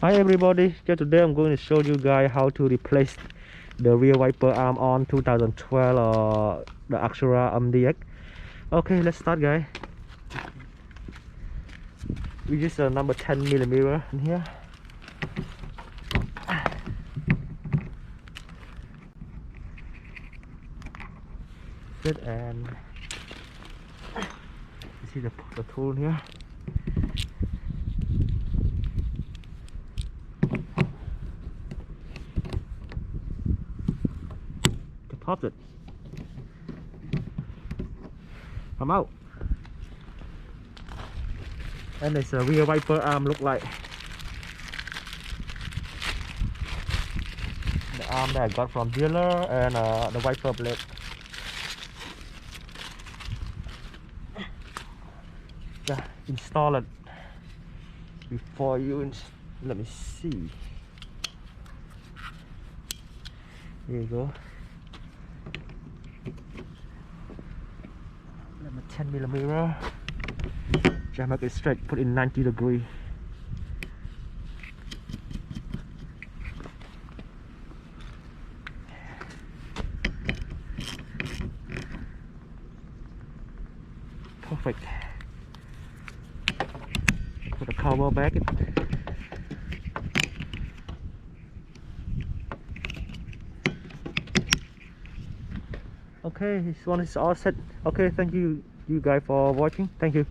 Hi everybody, so today I'm going to show you guys how to replace the rear wiper arm on 2012 the ACURA MDX. Okay, let's start guys. We use a number 10mm in here. Sit and you see the tool here. Pop it. Come out. And it's a rear wiper arm look like. The arm that I got from dealer and the wiper blade. Yeah, install it before you let me see. Here you go. 10mm. Just make it straight, put in 90 degrees. Perfect. Put the cover back. Okay, this one is all set. Okay, thank you guys for watching. Thank you.